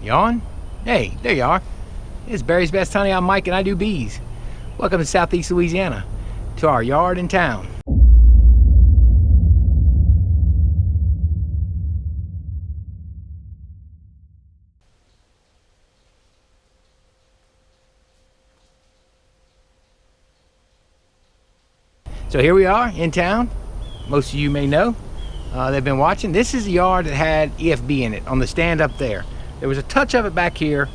You on? Hey, there you are. It's Barry's Best Honey. I'm Mike and I do bees. Welcome to Southeast Louisiana, to our yard in town. So here we are in town. Most of you may know. They've been watching. This is the yard that had EFB in it on the stand up there. There was a touch of it back here,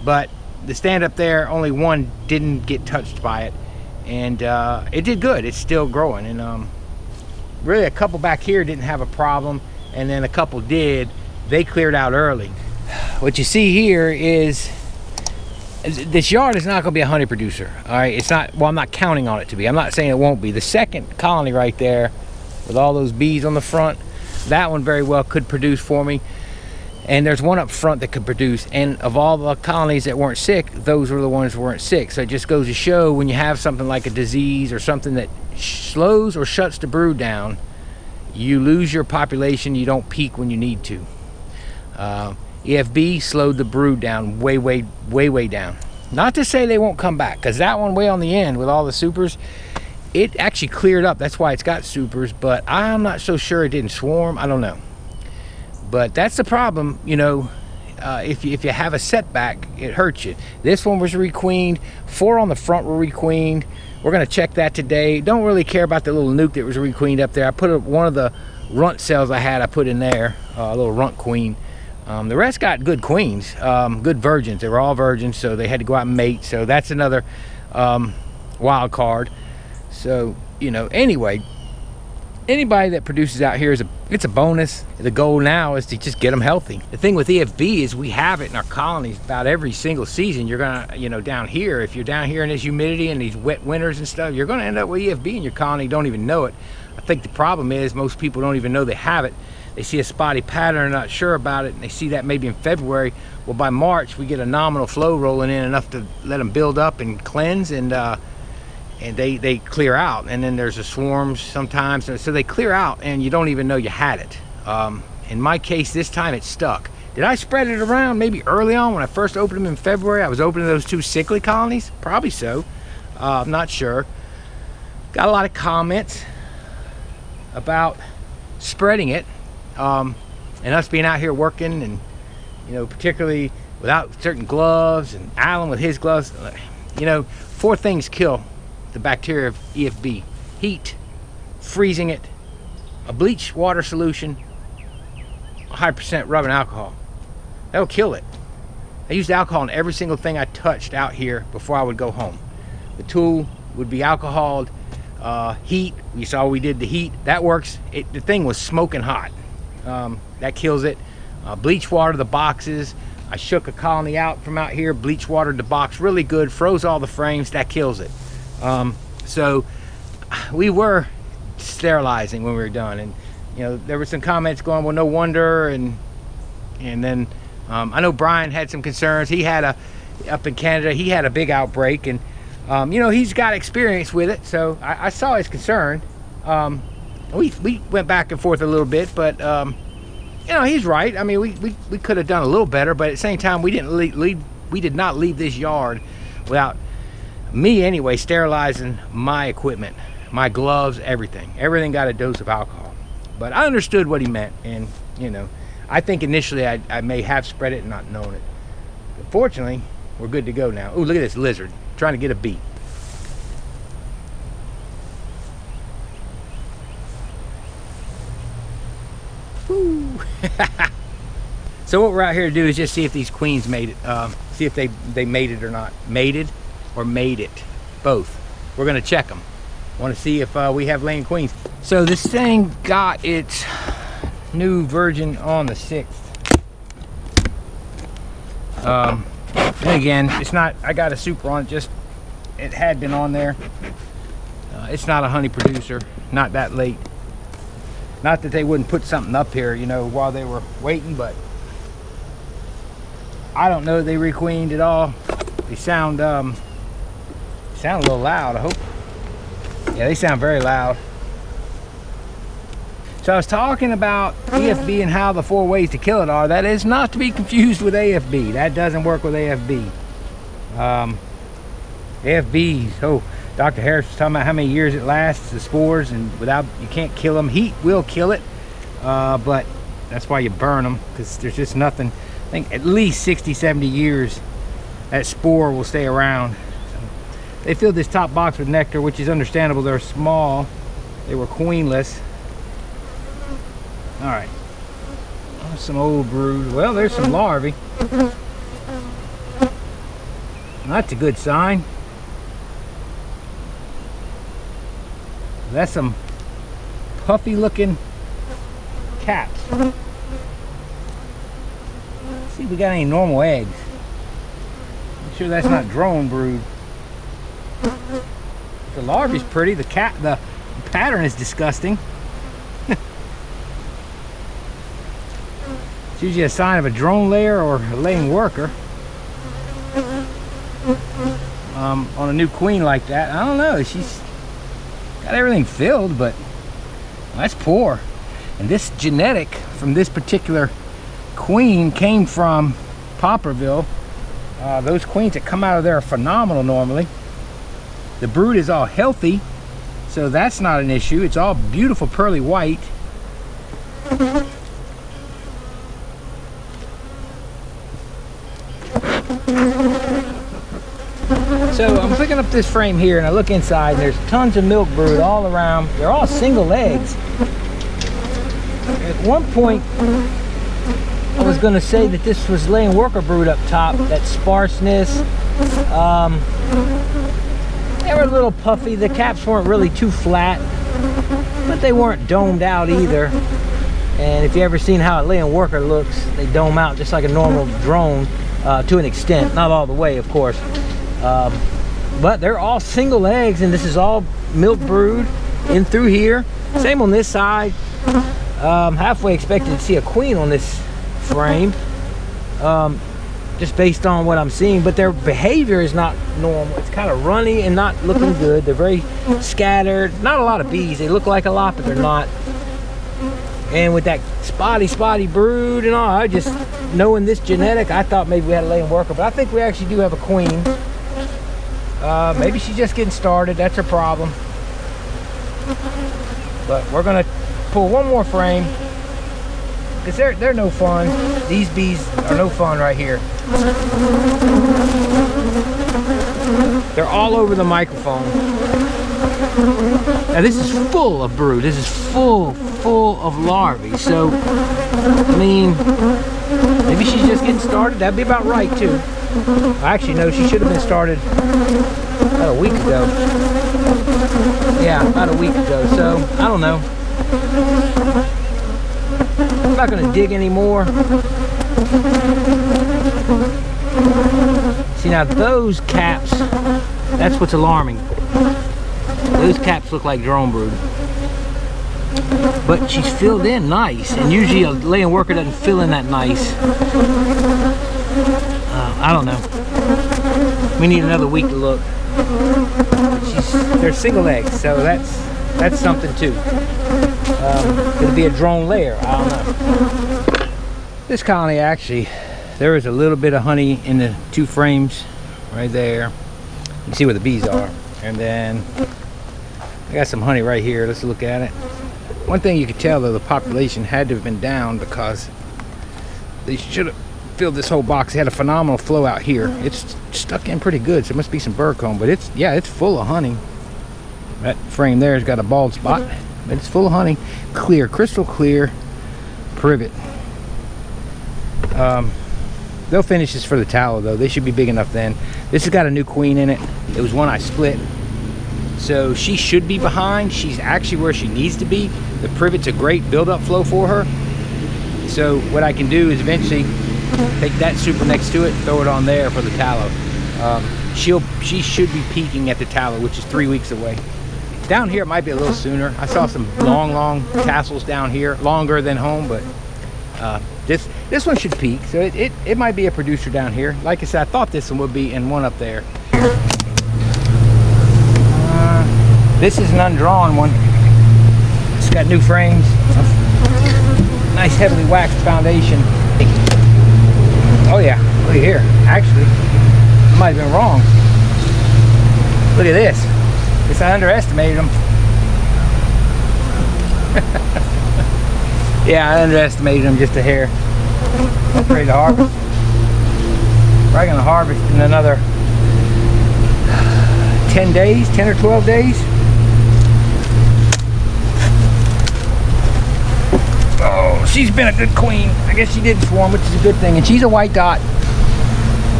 but the stand up there, only one didn't get touched by it. And it did good. It's still growing. And really a couple back here didn't have a problem. And then a couple did. They cleared out early. What you see here is this yard is not going to be a honey producer. All right, it's not. Well, I'm not counting on it to be. I'm not saying it won't be. The second colony right there with all those bees on the front, that one very well could produce for me. And there's one up front that could produce. And of all the colonies that weren't sick, those were the ones that weren't sick. So it just goes to show, when you have something like a disease or something that slows or shuts the brood down, you lose your population. You don't peak when you need to. EFB slowed the brood down way down. Not to say they won't come back, because that one way on the end with all the supers, it actually cleared up. That's why it's got supers, but I'm not so sure it didn't swarm. I don't know. But that's the problem, you know. If you have a setback, it hurts you. This one was requeened. 4 on the front were requeened. We're going to check that today. Don't really care about the little nuke that was requeened up there. I put one of the runt cells I put in there, a little runt queen. The rest got good queens, good virgins. They were all virgins, so they had to go out and mate. So that's another wild card. So, you know, anyway, anybody that produces out here it's a bonus. The goal now is to just get them healthy. The thing with EFB is we have it in our colonies about every single season. You're gonna, you know, down here, if you're down here in this humidity and these wet winters and stuff, you're gonna end up with EFB in your colony. Don't even know it. I think the problem is most people don't even know they have it. They see a spotty pattern, not sure about it, and they see that maybe in February. Well, by March, we get a nominal flow rolling in, enough to let them build up and cleanse, and they clear out. And then there's a swarms sometimes, so they clear out, and you don't even know you had it. In my case, this time it stuck. Did I spread it around maybe early on when I first opened them in February? I was opening those 2 sickly colonies? Probably so. I'm not sure. Got a lot of comments about spreading it. And us being out here working, and you know, particularly without certain gloves, and Alan with his gloves, you know, 4 things kill the bacteria of EFB: heat, freezing it, a bleach water solution, a high % rubbing alcohol. That'll kill it. I used alcohol in every single thing I touched out here before I would go home. The tool would be alcoholed. Heat, you saw we did the heat. That works. The thing was smoking hot. That kills it. Bleach water the boxes. I shook a colony out from out here, bleach watered the box really good, froze all the frames. That kills it. So we were sterilizing when we were done, and you know, there were some comments going, well, no wonder. And then I know Brian had some concerns. He had up in Canada, he had a big outbreak, and you know, he's got experience with it, so I saw his concern. We went back and forth a little bit, but you know, he's right. I mean, we could have done a little better, but at the same time, we did not leave this yard without me anyway sterilizing my equipment, my gloves, everything got a dose of alcohol. But I understood what he meant, and you know, I think initially I may have spread it and not known it. But fortunately, we're good to go now. Oh, look at this lizard trying to get a bee. Woo. So what we're out here to do is just see if these queens made it, see if they made it or not. Mated or made it, both. We're gonna check them. Want to see if we have laying queens. So this thing got its new virgin on the 6th. And again, it's not, I got a super on it, just it had been on there. It's not a honey producer, not that late. Not that they wouldn't put something up here, you know, while they were waiting, but I don't know, they requeened at all. They sound a little loud, I hope. Yeah, they sound very loud. So I was talking about EFB and how the 4 ways to kill it are. That is not to be confused with AFB. That doesn't work with AFB. AFBs, oh, Dr. Harris was talking about how many years it lasts, the spores, and without, you can't kill them. Heat will kill it, but that's why you burn them, because there's just nothing. I think at least 60, 70 years that spore will stay around. So they filled this top box with nectar, which is understandable. They're small. They were queenless. All right, some old brood. Well, there's some larvae. That's a good sign. That's some puffy looking caps. See if we got any normal eggs. I'm sure that's not drone brood. The larvae's pretty. The pattern is disgusting. It's usually a sign of a drone layer or a laying worker. On a new queen like that, I don't know. She's got everything filled, but that's poor. And this genetic from this particular queen came from Popperville. Those queens that come out of there are phenomenal normally. The brood is all healthy, so that's not an issue. It's all beautiful pearly white. So I'm picking up this frame here and I look inside and there's tons of milk brood all around. They're all single eggs. At one point I was going to say that this was laying worker brood up top, that sparseness. They were a little puffy. The caps weren't really too flat, but they weren't domed out either. And if you ever seen how a laying worker looks, they dome out just like a normal drone to an extent, not all the way of course. But they're all single eggs, and this is all milk brood in through here. Same on this side. Halfway expected to see a queen on this frame, just based on what I'm seeing, but their behavior is not normal. It's kind of runny and not looking good. They're very scattered. Not a lot of bees. They look like a lot, but they're not. And with that spotty brood and all, I just, knowing this genetic, I thought maybe we had a laying worker, but I think we actually do have a queen. Maybe she's just getting started. That's her problem. But we're gonna pull one more frame because they're no fun. These bees are no fun right here. They're all over the microphone. Now this is full of brood. This is full of larvae. So I mean, maybe she's just getting started. That'd be about right too. Actually, no, she should have been started about a week ago. Yeah, about a week ago. So I don't know. I'm not going to dig anymore. See, now those caps, that's what's alarming. Those caps look like drone brood. But she's filled in nice, and usually a laying worker doesn't fill in that nice. I don't know. We need another week to look. They're single eggs, so that's something too. It'll be a drone layer. I don't know. This colony actually, there is a little bit of honey in the 2 frames right there. You can see where the bees are, and then I got some honey right here. Let's look at it. One thing you could tell though, the population had to have been down because they should have filled this whole box. They had a phenomenal flow out here. It's stuck in pretty good, so it must be some bird comb, but it's full of honey. That frame there has got a bald spot, but it's full of honey. Clear, crystal clear privet. They'll finish this for the tallow though. They should be big enough then. This has got a new queen in it. It was one I split. So she should be behind. She's actually where she needs to be. The privet's a great build-up flow for her. So what I can do is eventually take that super next to it, throw it on there for the tallow. She should be peaking at the tallow, which is 3 weeks away. Down here it might be a little sooner. I saw some long tassels down here, longer than home, but this one should peak. So it might be a producer down here. Like I said, I thought this one would be, and one up there. This is an undrawn one. It's got new frames. Nice heavily waxed foundation. Oh yeah, look at here. Actually, I might have been wrong. Look at this. Guess I underestimated them. Yeah, I underestimated them just a hair. I'm ready to harvest. Probably gonna harvest in another 10 days, 10 or 12 days. Oh, she's been a good queen. I guess she didn't swarm, which is a good thing. And she's a white dot.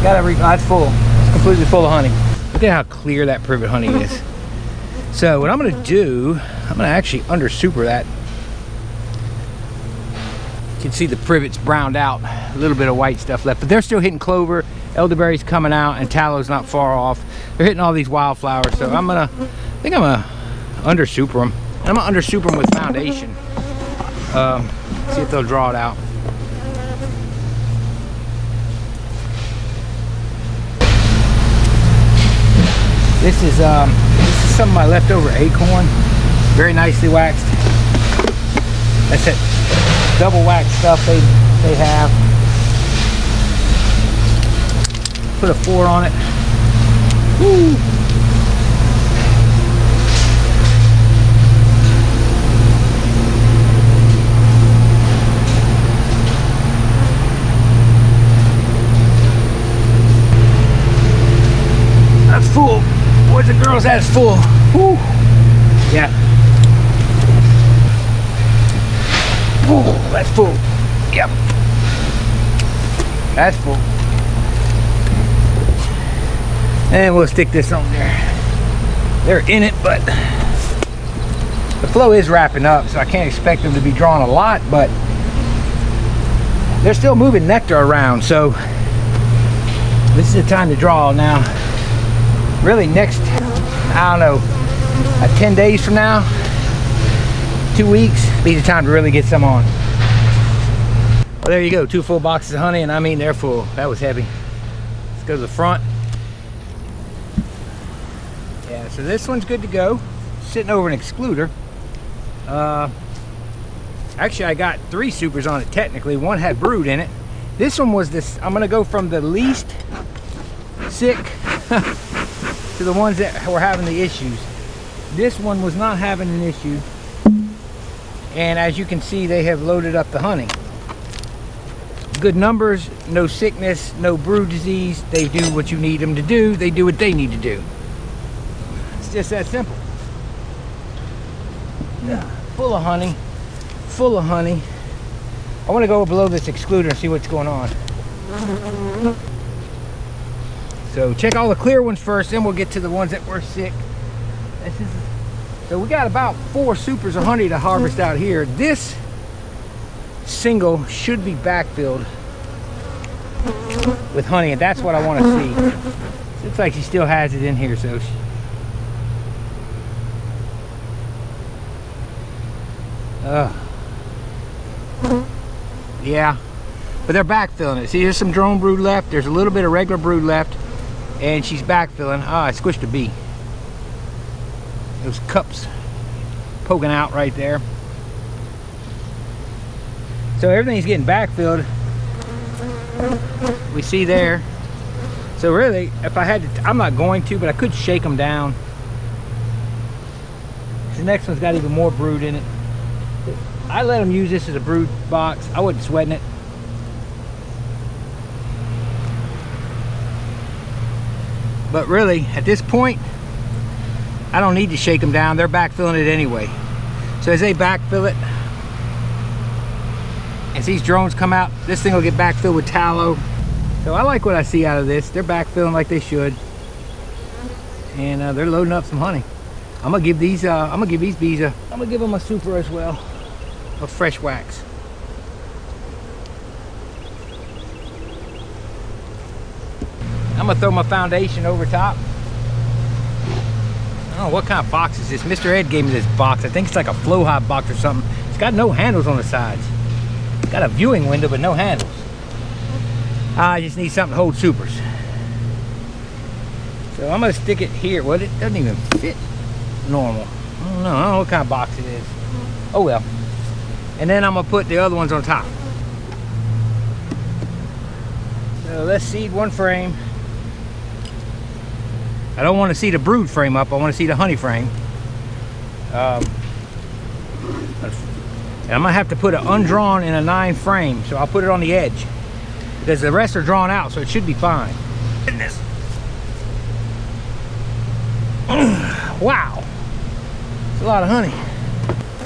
It's full. It's completely full of honey. Look at how clear that privet honey is. So what I'm gonna do, I'm gonna actually under super that. You can see the privets browned out, a little bit of white stuff left, but they're still hitting clover, elderberry's coming out, and tallow's not far off. They're hitting all these wildflowers, so I think I'm gonna under super them. And I'm gonna under super them with foundation. See if they'll draw it out. This is some of my leftover acorn, very nicely waxed. That's it. Double wax stuff they have. Put a 4 on it. Woo. That's full. Boys and girls, that's full. Woo. Yeah. Oh, that's full. Yep. That's full. And we'll stick this on there. They're in it, but the flow is wrapping up, so I can't expect them to be drawing a lot, but they're still moving nectar around, so this is the time to draw now. Really next, I don't know, 10 days from now, 2 weeks, be the time to really get some on. Well, there you go, 2 full boxes of honey, and I mean they're full. That was heavy. Let's go to the front. Yeah, so this one's good to go. Sitting over an excluder. Actually, I got 3 supers on it technically. One had brood in it. This one was this, I'm gonna go from the least sick to the ones that were having the issues. This one was not having an issue. And as you can see, they have loaded up the honey. Good numbers, no sickness, no brood disease. They do what you need them to do. They do what they need to do. It's just that simple. Yeah. Full of honey, full of honey. I want to go below this excluder and see what's going on. So check all the clear ones first, then we'll get to the ones that were sick. So we got about 4 supers of honey to harvest out here. This single should be backfilled with honey, and that's what I want to see. Looks like she still has it in here, so yeah, but they're backfilling it. See, there's some drone brood left, there's a little bit of regular brood left, and she's backfilling. Oh, I squished a bee. Those cups poking out right there. So everything's getting backfilled. We see there. So really, if I had to, I'm not going to, but I could shake them down. The next one's got even more brood in it. I let them use this as a brood box. I wasn't sweating it. But really, at this point, I don't need to shake them down. They're backfilling it anyway. So as they backfill it, as these drones come out, this thing will get backfilled with tallow. So I like what I see out of this. They're backfilling like they should, and they're loading up some honey. I'm gonna give these bees I'm gonna give them a super as well of fresh wax. I'm gonna throw my foundation over top. I don't know what kind of box is this. Mr. Ed gave me this box. I think it's like a flow hive box or something. It's got no handles on the sides. It's got a viewing window but no handles. I just need something to hold supers. So I'm gonna stick it here. Well, it doesn't even fit normal. I don't know what kind of box it is. Oh well. and then I'm gonna put the other ones on top. So let's seed one frame. I don't want to see the brood frame up, I want to see the honey frame. And I'm gonna have to put an undrawn in a 9 frame, so I'll put it on the edge because the rest are drawn out, so it should be fine. Goodness. Wow, it's a lot of honey.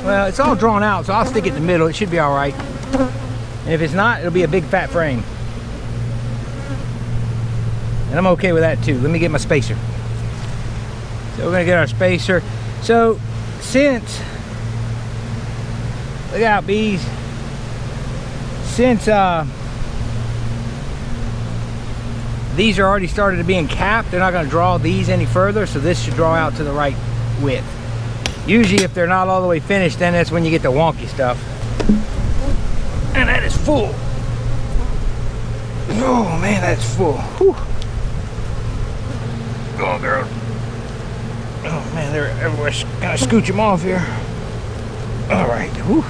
Well, it's all drawn out, so I'll stick it in the middle. It should be all right. And if it's not, it'll be a big fat frame. And I'm okay with that too. Let me get my spacer. So we're gonna get our spacer. So since, look out bees, since these are already started to being capped, they're not gonna draw these any further, so this should draw out to the right width. Usually if they're not all the way finished, then that's when you get the wonky stuff. And that is full. Oh man, that's full. Whew. Oh girl. Oh man, they're everywhere. Gotta scooch them off here. All right. Whew.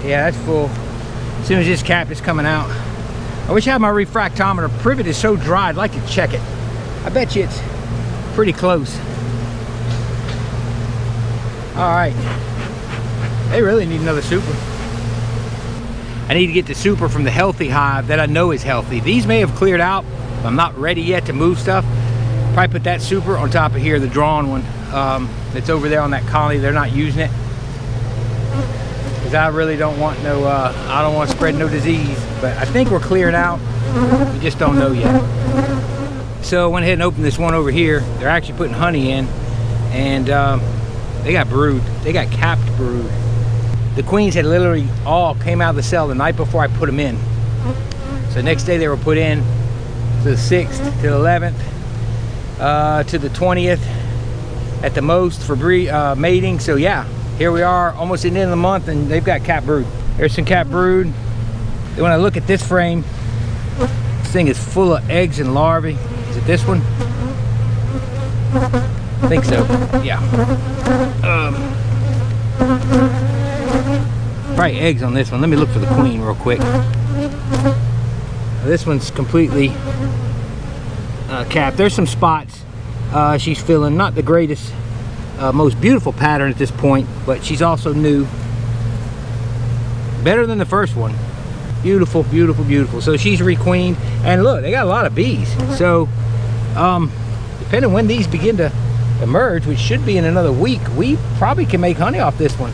Yeah, that's full. As soon as this cap is coming out. I wish I had my refractometer. Privet is so dry, I'd like to check it. I bet you it's pretty close. All right. They really need another super. I need to get the super from the healthy hive that I know is healthy. These may have cleared out. I'm not ready yet to move stuff. Probably put that super on top of here, the drawn one that's over there on that colony. They're not using it because I really don't want no I don't want to spread no disease, but I think we're cleared out. We just don't know yet. So I went ahead and opened this one over here. They're actually putting honey in, and they got brood. They got capped brood. The queens had literally all came out of the cell the night before I put them in. So next day they were put in to the 6th, to the 11th, to the 20th at the most for mating. So yeah, here we are almost at the end of the month and they've got capped brood. There's some capped brood. And when I look at this frame, this thing is full of eggs and larvae. Is it this one? I think so, yeah. Probably eggs on this one. Let me look for the queen real quick. This one's completely capped. There's some spots she's filling. Not the greatest, most beautiful pattern at this point, but she's also new. Better than the first one. Beautiful, beautiful, beautiful. So she's requeened. And look, they got a lot of bees. So depending when these begin to emerge, which should be in another week, we probably can make honey off this one.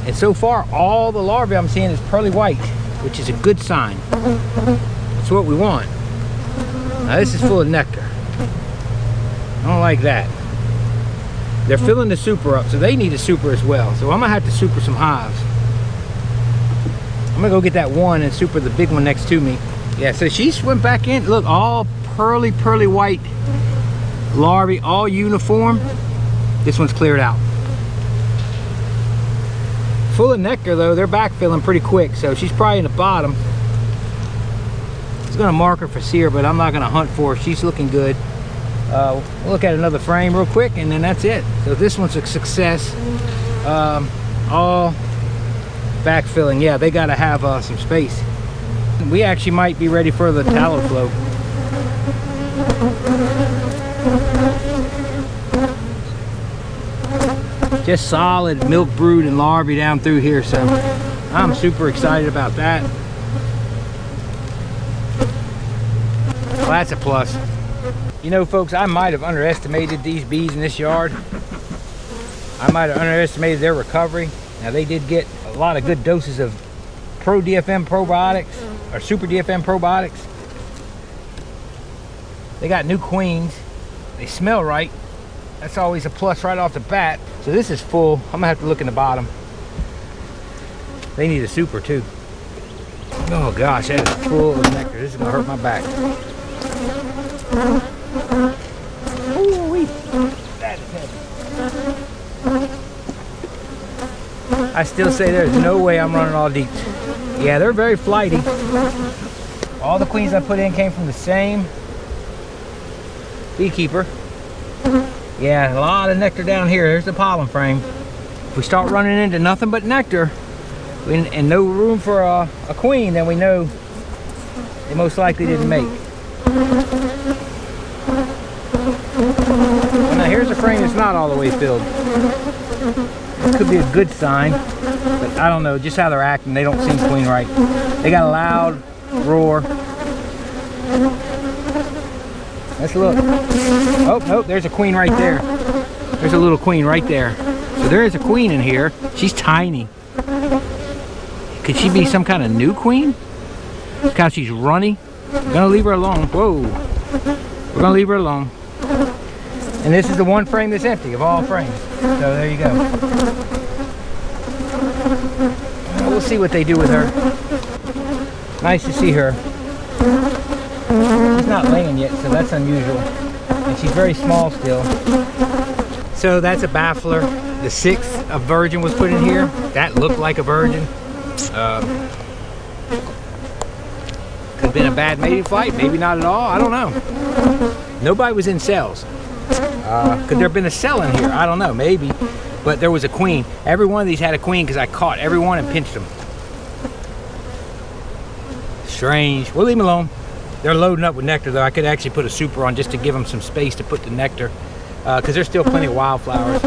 And so far, all the larvae I'm seeing is pearly white, which is a good sign. That's what we want. Now this is full of nectar. I don't like that. They're filling the super up, so they need a super as well. So I'm gonna have to super some hives. I'm gonna go get that one and super the big one next to me. Yeah, so she went back in. Look, all pearly white larvae, all uniform. This one's cleared out. Full of nectar though. They're backfilling pretty quick, so she's probably in the bottom. I was gonna mark her for sear, but I'm not gonna hunt for her. She's looking good. We'll look at another frame real quick and then that's it. So this one's a success. All backfilling. Yeah, they gotta have some space. We actually might be ready for the tallow flow. Just solid milk brood and larvae down through here, so I'm super excited about that. Well, that's a plus. You know, folks, I might have underestimated these bees in this yard. I might have underestimated their recovery. Now, they did get a lot of good doses of Pro DFM probiotics, or Super DFM probiotics. They got new queens. They smell right. That's always a plus right off the bat. So this is full. I'm gonna have to look in the bottom. They need a super too. Oh gosh, that is full of nectar. This is gonna hurt my back. Ooh-wee. That is heavy. I still say there's no way I'm running all deep. Yeah, they're very flighty. All the queens I put in came from the same beekeeper. Yeah, a lot of nectar down here. There's the pollen frame. If we start running into nothing but nectar, and no room for a queen, then we know they most likely didn't make. Well, now here's a frame that's not all the way filled. This could be a good sign, but I don't know, just how they're acting, they don't seem queen right. They got a loud roar. Let's look. Oh, nope, there's a queen right there. There's a little queen right there. So there is a queen in here. She's tiny. Could she be some kind of new queen? Look how she's runny. We're gonna leave her alone. Whoa. We're gonna leave her alone. And this is the one frame that's empty of all frames. So there you go. We'll see what they do with her. Nice to see her. She's not laying yet, so that's unusual. And she's very small still. So that's a baffler. The 6th of virgin was put in here. That looked like a virgin. Could have been a bad mating flight, maybe not at all, I don't know. Nobody was in cells. Could there have been a cell in here? I don't know, maybe. But there was a queen. Every one of these had a queen because I caught every one and pinched them. Strange. We'll leave them alone. They're loading up with nectar though. I could actually put a super on just to give them some space to put the nectar, because there's still plenty of wildflowers.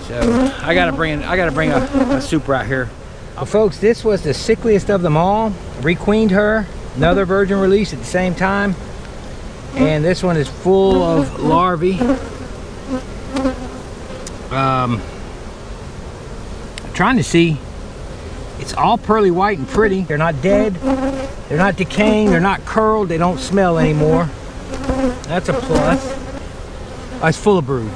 So I gotta bring a super out here. Well, folks, this was the sickliest of them all. Requeened her. Another virgin release at the same time. And this one is full of larvae. I'm trying to see. It's all pearly white and pretty. They're not dead. They're not decaying. They're not curled. They don't smell anymore. That's a plus. Oh, it's full of brood.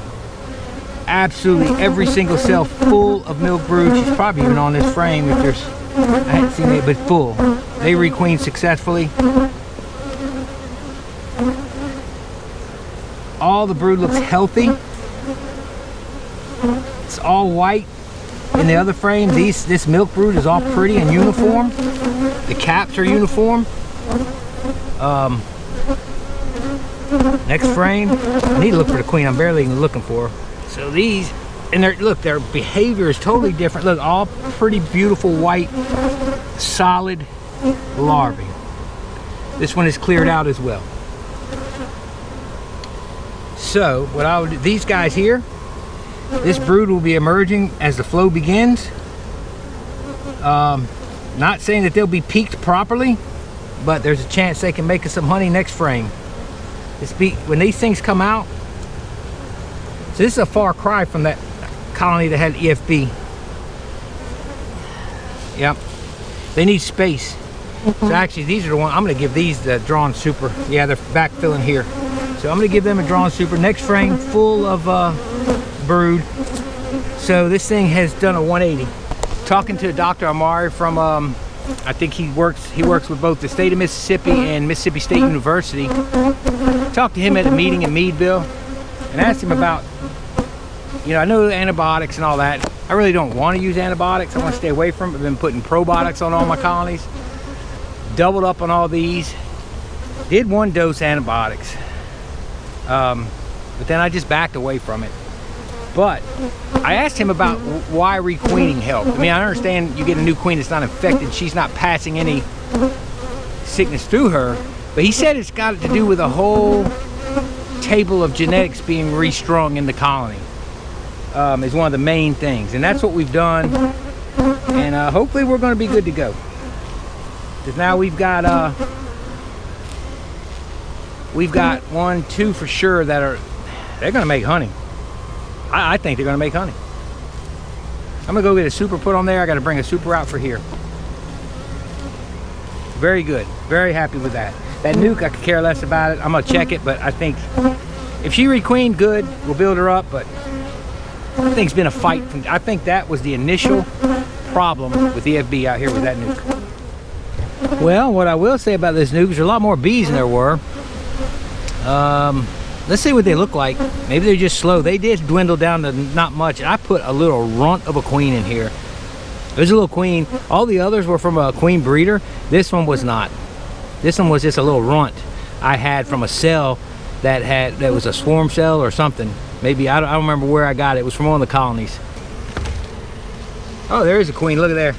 Absolutely every single cell full of milk brood. She's probably even on this frame if there's, I hadn't seen it, but full. They requeened successfully. All the brood looks healthy. It's all white. In the other frame, this milk brood is all pretty and uniform. The caps are uniform. Next frame, I need to look for the queen. I'm barely even looking for her. So these, and look, their behavior is totally different. Look, all pretty beautiful white, solid larvae. This one is cleared out as well. So what I would do, these guys here, this brood will be emerging as the flow begins. Not saying that they'll be peaked properly, but there's a chance they can make us some honey next frame. When these things come out, so this is a far cry from that colony that had EFB. Yep, they need space. So actually these are the ones, I'm gonna give these the drawn super. Yeah, they're backfilling here. So I'm gonna give them a drawn super. Next frame full of brood. So this thing has done a 180. Talking to Dr. Amari from I think he works with both the state of Mississippi and Mississippi State University. Talked to him at a meeting in Meadville and asked him about, you know, I know antibiotics and all that. I really don't want to use antibiotics. I want to stay away from it. I've been putting probiotics on all my colonies. Doubled up on all these. Did 1 dose antibiotics. But then I just backed away from it. But I asked him about why requeening helped. I mean, I understand you get a new queen that's not infected. She's not passing any sickness through her. But he said it's got to do with a whole table of genetics being restrung in the colony. Is one of the main things. And that's what we've done. And hopefully we're going to be good to go. Because now we've got 1, 2 for sure that they're going to make honey. I think they're going to make honey. I'm going to go get a super put on there. I got to bring a super out for here. Very good. Very happy with that. That nuke, I could care less about it. I'm going to check it, but I think if she requeened, good. We'll build her up, but I think it's been a fight. I think that was the initial problem with the EFB out here with that nuke. Well, what I will say about this nuke is there are a lot more bees than there were. Let's see what they look like. Maybe they're just slow. They did dwindle down to not much. I put a little runt of a queen in here. There's a little queen. All the others were from a queen breeder. This one was not. This one was just a little runt I had from a cell that was a swarm cell or something. Maybe, I don't remember where I got it. It was from one of the colonies. Oh, there is a queen. Look at there.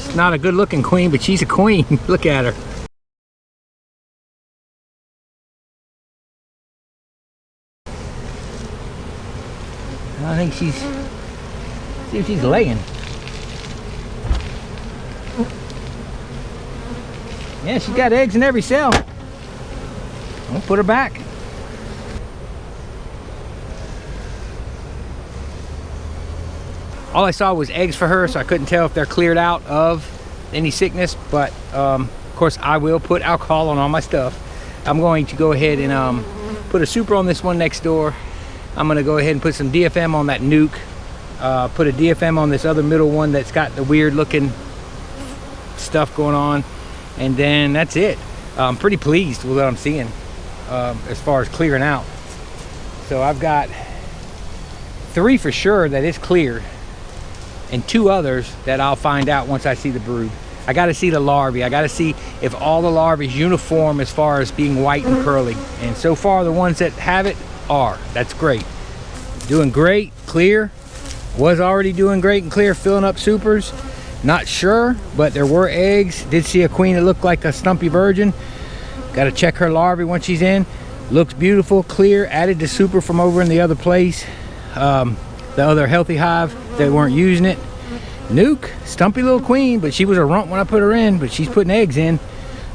She's not a good looking queen, but she's a queen. Look at her. I think she's, see if she's laying. Yeah, she's got eggs in every cell. I'll put her back. All I saw was eggs for her, so I couldn't tell if they're cleared out of any sickness, but of course I will put alcohol on all my stuff. I'm going to go ahead and put a super on this one next door. I'm going to go ahead and put some DFM on that nuke. Put a DFM on this other middle one that's got the weird looking stuff going on. And then that's it. I'm pretty pleased with what I'm seeing as far as clearing out. So I've got 3 for sure that is cleared, and 2 others that I'll find out once I see the brood. I got to see the larvae. I got to see if all the larvae is uniform as far as being white and curly. And so far the ones that have it are. That's great. Doing great, clear. Was already doing great and clear, filling up supers. Not sure, but there were eggs. Did see a queen that looked like a stumpy virgin. Got to check her larvae once she's in. Looks beautiful, clear. Added the super from over in the other place. The other healthy hive, they weren't using it. Nuke, stumpy little queen, but she was a rump when I put her in, but she's putting eggs in.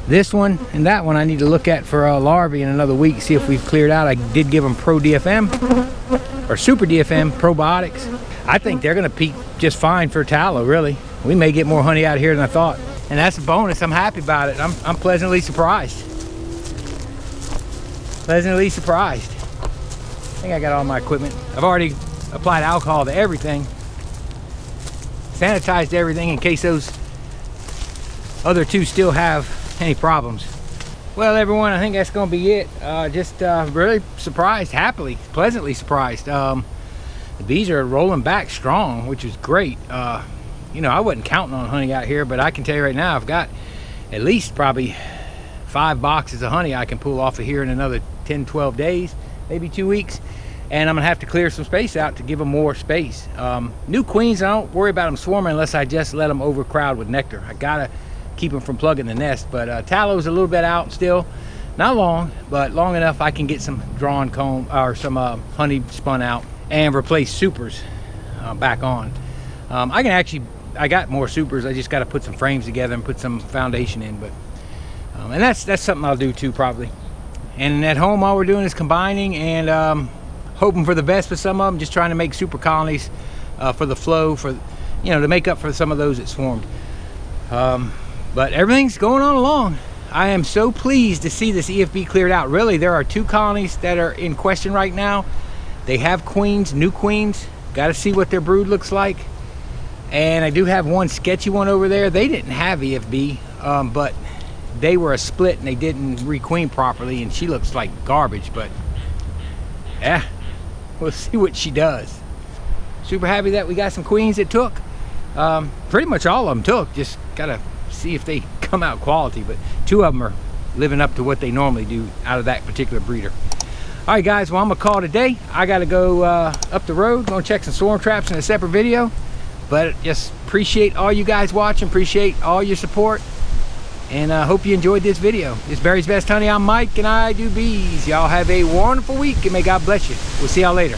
This one and that one I need to look at for larvae in another week, see if we've cleared out. I did give them pro DFM or super DFM probiotics. I think they're gonna peak just fine for tallow, really. We may get more honey out here than I thought, and that's a bonus. I'm happy about it. I'm pleasantly surprised. Pleasantly surprised. I think I got all my equipment. I've already applied alcohol to everything, sanitized everything in case those other 2 still have any problems. Well, everyone, I think that's gonna be it. Just really surprised, happily, pleasantly surprised. The bees are rolling back strong, which is great. You know, I wasn't counting on honey out here, but I can tell you right now, I've got at least probably 5 boxes of honey I can pull off of here in another 10, 12 days, maybe 2 weeks. And I'm gonna have to clear some space out to give them more space. New queens, I don't worry about them swarming unless I just let them overcrowd with nectar. I gotta keep them from plugging the nest. But tallow's a little bit out still, not long, but long enough I can get some drawn comb or some honey spun out and replace supers back on. I got more supers. I just got to put some frames together and put some foundation in. But and that's something I'll do too, probably. And at home, all we're doing is combining and hoping for the best for some of them, just trying to make super colonies for the flow, for, you know, to make up for some of those that swarmed. But everything's going on along. I am so pleased to see this EFB cleared out. Really, there are 2 colonies that are in question right now. They have queens, new queens. Got to see what their brood looks like. And I do have one sketchy one over there. They didn't have EFB, but they were a split and they didn't requeen properly, and she looks like garbage. But yeah, we'll see what she does. Super happy that we got some queens that took. Pretty much all of them took. Just gotta see if they come out quality, but 2 of them are living up to what they normally do out of that particular breeder. All right, guys, well, I'm gonna call it a day. I gotta go up the road, gonna check some swarm traps in a separate video. But just appreciate all you guys watching, appreciate all your support, and hope you enjoyed this video. This is Barry's Best Honey. I'm Mike, and I do bees. Y'all have a wonderful week, and may God bless you. We'll see y'all later.